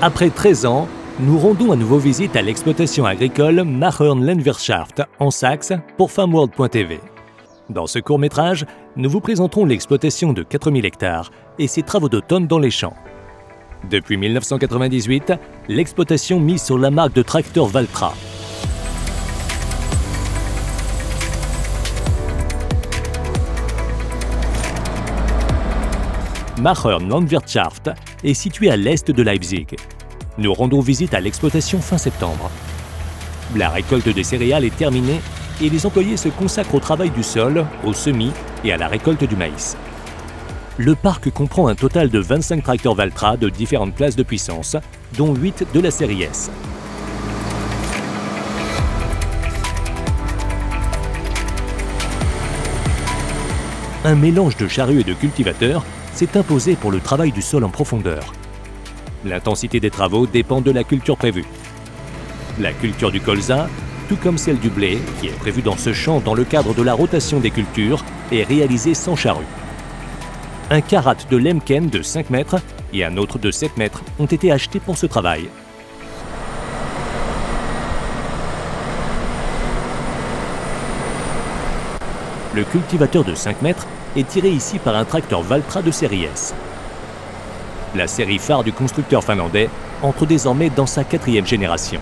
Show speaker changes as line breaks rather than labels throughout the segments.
Après 13 ans, nous rendons à nouveau visite à l'exploitation agricole Machern Landwirtschaft en Saxe pour FarmWorld.tv. Dans ce court-métrage, nous vous présenterons l'exploitation de 4000 hectares et ses travaux d'automne dans les champs. Depuis 1998, l'exploitation mise sur la marque de tracteur Valtra. Machern Landwirtschaft est située à l'est de Leipzig. Nous rendons visite à l'exploitation fin septembre. La récolte des céréales est terminée et les employés se consacrent au travail du sol, au semis et à la récolte du maïs. Le parc comprend un total de 25 tracteurs Valtra de différentes classes de puissance, dont 8 de la série S. Un mélange de charrues et de cultivateurs s'est imposé pour le travail du sol en profondeur. L'intensité des travaux dépend de la culture prévue. La culture du colza, tout comme celle du blé, qui est prévue dans ce champ dans le cadre de la rotation des cultures, est réalisée sans charrue. Un karat de lemken de 5 mètres et un autre de 7 mètres ont été achetés pour ce travail. Le cultivateur de 5 mètres est tiré ici par un tracteur Valtra de série S. La série phare du constructeur finlandais entre désormais dans sa 4e génération.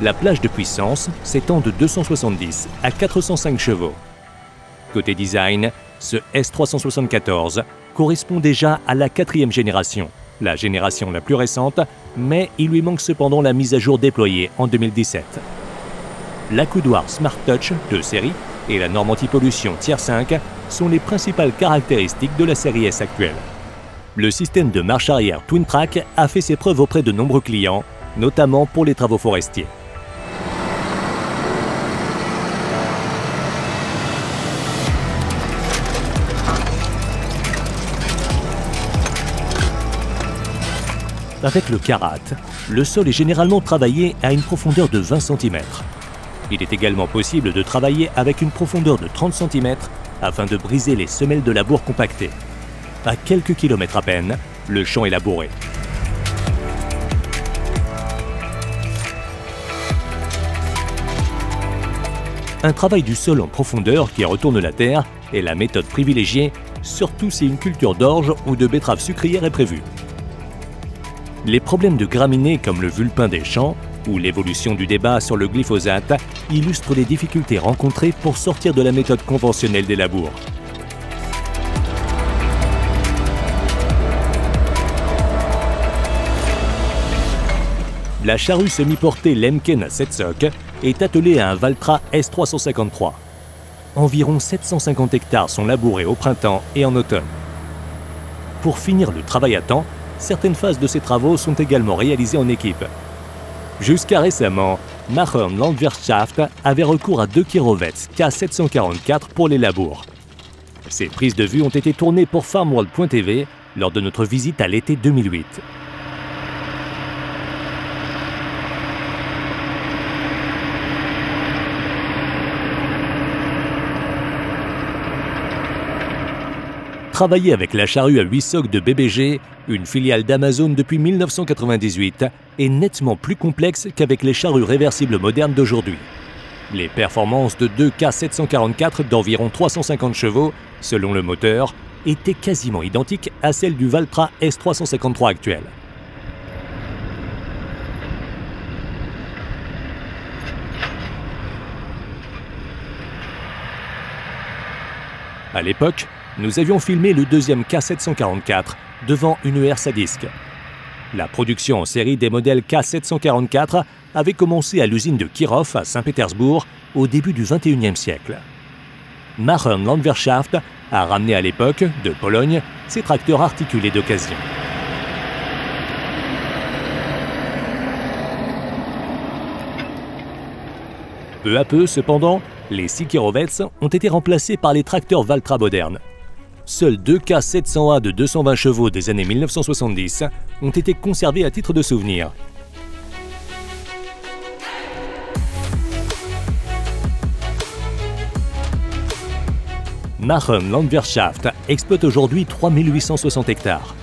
La plage de puissance s'étend de 270 à 405 chevaux. Côté design, ce S374 correspond déjà à la 4e génération, la génération la plus récente, mais il lui manque cependant la mise à jour déployée en 2017. L'accoudoir Smart Touch de série et la norme anti-pollution Tier 5 sont les principales caractéristiques de la série S actuelle. Le système de marche arrière Twin Track a fait ses preuves auprès de nombreux clients, notamment pour les travaux forestiers. Avec le karat, le sol est généralement travaillé à une profondeur de 20 cm. Il est également possible de travailler avec une profondeur de 30 cm afin de briser les semelles de labour compactées. À quelques kilomètres à peine, le champ est labouré. Un travail du sol en profondeur qui retourne la terre est la méthode privilégiée, surtout si une culture d'orge ou de betterave sucrière est prévue. Les problèmes de graminées comme le vulpin des champs ou l'évolution du débat sur le glyphosate illustrent les difficultés rencontrées pour sortir de la méthode conventionnelle des labours. La charrue semi-portée Lemken à 7 socs est attelée à un Valtra S353. Environ 750 hectares sont labourés au printemps et en automne. Pour finir le travail à temps, certaines phases de ces travaux sont également réalisées en équipe. Jusqu'à récemment, Machern Landwirtschaft avait recours à 2 Kirovets K744 pour les labours. Ces prises de vue ont été tournées pour FarmWorld.tv lors de notre visite à l'été 2008. Travailler avec la charrue à 8 socs de BBG, une filiale d'Amazon depuis 1998, est nettement plus complexe qu'avec les charrues réversibles modernes d'aujourd'hui. Les performances de 2 K744 d'environ 350 chevaux, selon le moteur, étaient quasiment identiques à celles du Valtra S353 actuel. À l'époque, nous avions filmé le deuxième K744 devant une herse à disque. La production en série des modèles K744 avait commencé à l'usine de Kirov à Saint-Pétersbourg au début du XXIe siècle. Machern Landwirtschaft a ramené à l'époque, de Pologne, ses tracteurs articulés d'occasion. Peu à peu, cependant, les 6 Kirovets ont été remplacés par les tracteurs Valtra modernes. Seuls 2 K700A de 220 chevaux des années 1970 ont été conservés à titre de souvenir. Machern Landwirtschaft exploite aujourd'hui 3860 hectares.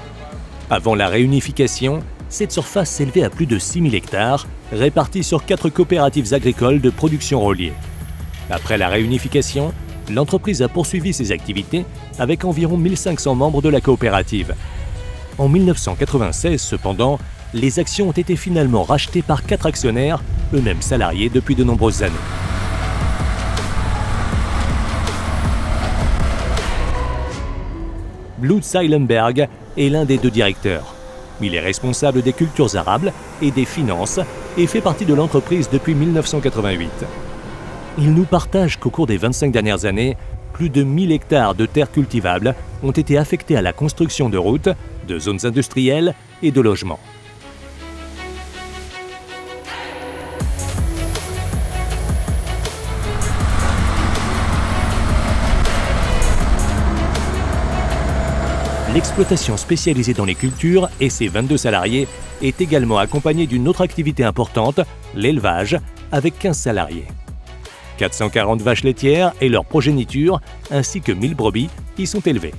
Avant la réunification, cette surface s'élevait à plus de 6000 hectares, répartis sur 4 coopératives agricoles de production reliées. Après la réunification, l'entreprise a poursuivi ses activités avec environ 1500 membres de la coopérative. En 1996, cependant, les actions ont été finalement rachetées par 4 actionnaires, eux-mêmes salariés depuis de nombreuses années. Blut Seilenberg est l'un des 2 directeurs. Il est responsable des cultures arables et des finances et fait partie de l'entreprise depuis 1988. Il nous partage qu'au cours des 25 dernières années, plus de 1000 hectares de terres cultivables ont été affectés à la construction de routes, de zones industrielles et de logements. L'exploitation spécialisée dans les cultures et ses 22 salariés est également accompagnée d'une autre activité importante, l'élevage, avec 15 salariés. 440 vaches laitières et leur progéniture, ainsi que 1000 brebis, y sont élevées.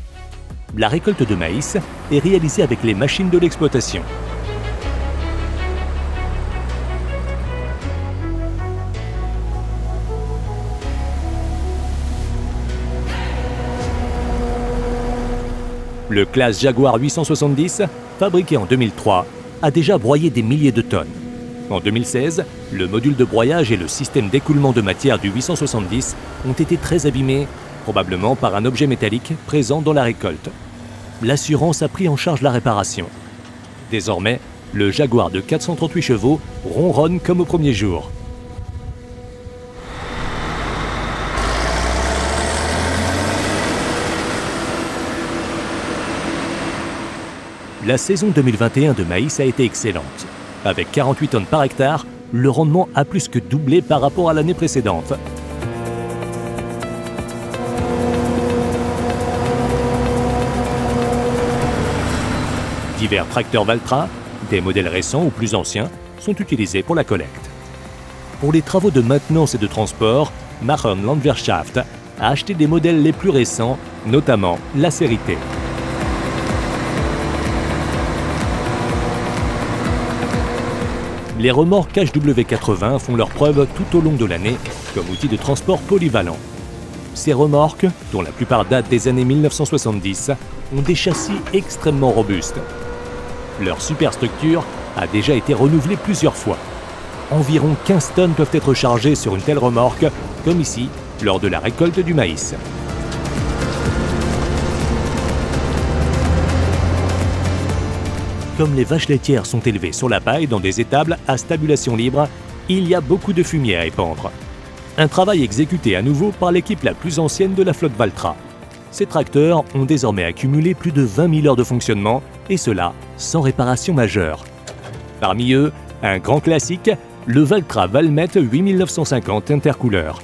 La récolte de maïs est réalisée avec les machines de l'exploitation. Le Claas Jaguar 870, fabriqué en 2003, a déjà broyé des milliers de tonnes. En 2016, le module de broyage et le système d'écoulement de matière du 870 ont été très abîmés, probablement par un objet métallique présent dans la récolte. L'assurance a pris en charge la réparation. Désormais, le Jaguar de 438 chevaux ronronne comme au premier jour. La saison 2021 de maïs a été excellente. Avec 48 tonnes par hectare, le rendement a plus que doublé par rapport à l'année précédente. Divers tracteurs Valtra, des modèles récents ou plus anciens, sont utilisés pour la collecte. Pour les travaux de maintenance et de transport, Mahon Landwirtschaft a acheté des modèles les plus récents, notamment la série T. Les remorques HW80 font leurs preuves tout au long de l'année comme outil de transport polyvalent. Ces remorques, dont la plupart datent des années 1970, ont des châssis extrêmement robustes. Leur superstructure a déjà été renouvelée plusieurs fois. Environ 15 tonnes peuvent être chargées sur une telle remorque, comme ici, lors de la récolte du maïs. Comme les vaches laitières sont élevées sur la paille dans des étables à stabulation libre, il y a beaucoup de fumier à épandre. Un travail exécuté à nouveau par l'équipe la plus ancienne de la flotte Valtra. Ces tracteurs ont désormais accumulé plus de 20 000 heures de fonctionnement, et cela sans réparation majeure. Parmi eux, un grand classique, le Valtra Valmet 8950 intercouleur.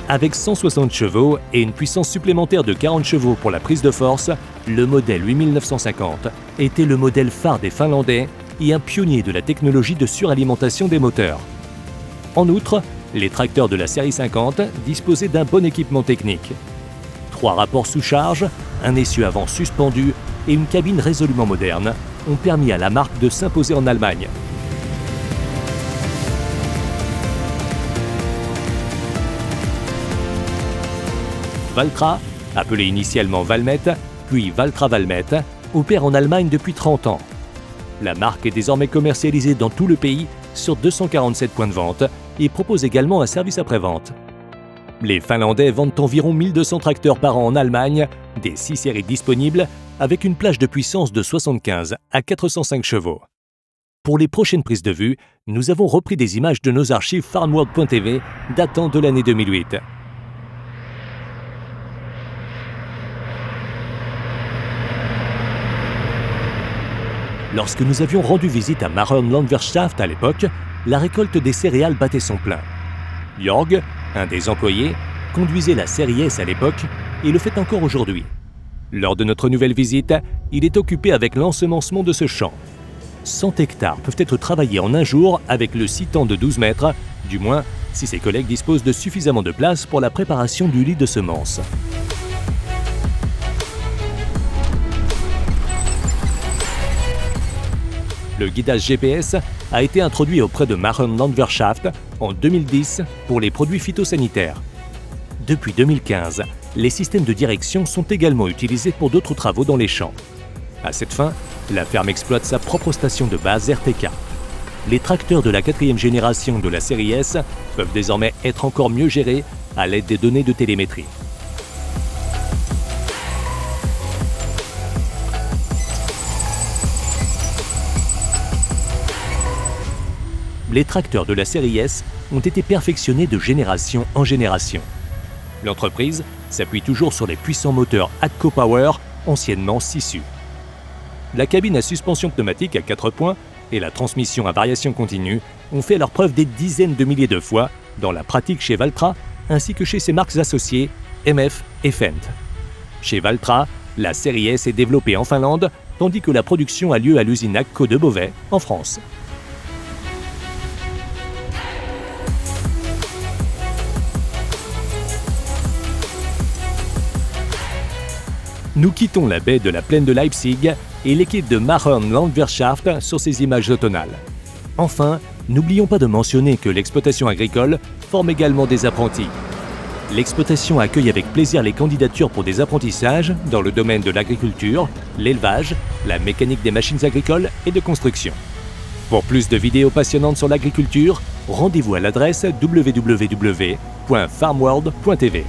Avec 160 chevaux et une puissance supplémentaire de 40 chevaux pour la prise de force, le modèle 8950 était le modèle phare des Finlandais et un pionnier de la technologie de suralimentation des moteurs. En outre, les tracteurs de la série 50 disposaient d'un bon équipement technique. 3 rapports sous charge, un essieu avant suspendu et une cabine résolument moderne ont permis à la marque de s'imposer en Allemagne. Valtra, appelé initialement Valmet, puis Valtra Valmet, opère en Allemagne depuis 30 ans. La marque est désormais commercialisée dans tout le pays sur 247 points de vente et propose également un service après-vente. Les Finlandais vendent environ 1200 tracteurs par an en Allemagne, des 6 séries disponibles avec une plage de puissance de 75 à 405 chevaux. Pour les prochaines prises de vue, nous avons repris des images de nos archives farmworld.tv datant de l'année 2008. Lorsque nous avions rendu visite à Mahon Landwirtschaft à l'époque, la récolte des céréales battait son plein. Jörg, un des employés, conduisait la série S à l'époque et le fait encore aujourd'hui. Lors de notre nouvelle visite, il est occupé avec l'ensemencement de ce champ. 100 hectares peuvent être travaillés en un jour avec le scitan de 12 mètres, du moins si ses collègues disposent de suffisamment de place pour la préparation du lit de semences. Le guidage GPS a été introduit auprès de Mahon Landwirtschaft en 2010 pour les produits phytosanitaires. Depuis 2015, les systèmes de direction sont également utilisés pour d'autres travaux dans les champs. À cette fin, la ferme exploite sa propre station de base RTK. Les tracteurs de la 4e génération de la série S peuvent désormais être encore mieux gérés à l'aide des données de télémétrie. Les tracteurs de la série S ont été perfectionnés de génération en génération. L'entreprise s'appuie toujours sur les puissants moteurs AGCO Power, anciennement Sisu. La cabine à suspension pneumatique à 4 points et la transmission à variation continue ont fait leur preuve des dizaines de milliers de fois dans la pratique chez Valtra ainsi que chez ses marques associées MF et Fendt. Chez Valtra, la série S est développée en Finlande tandis que la production a lieu à l'usine AGCO de Beauvais en France. Nous quittons la baie de la plaine de Leipzig et l'équipe de Mahon Landwirtschaft sur ces images automnales. Enfin, n'oublions pas de mentionner que l'exploitation agricole forme également des apprentis. L'exploitation accueille avec plaisir les candidatures pour des apprentissages dans le domaine de l'agriculture, l'élevage, la mécanique des machines agricoles et de construction. Pour plus de vidéos passionnantes sur l'agriculture, rendez-vous à l'adresse www.farmworld.tv.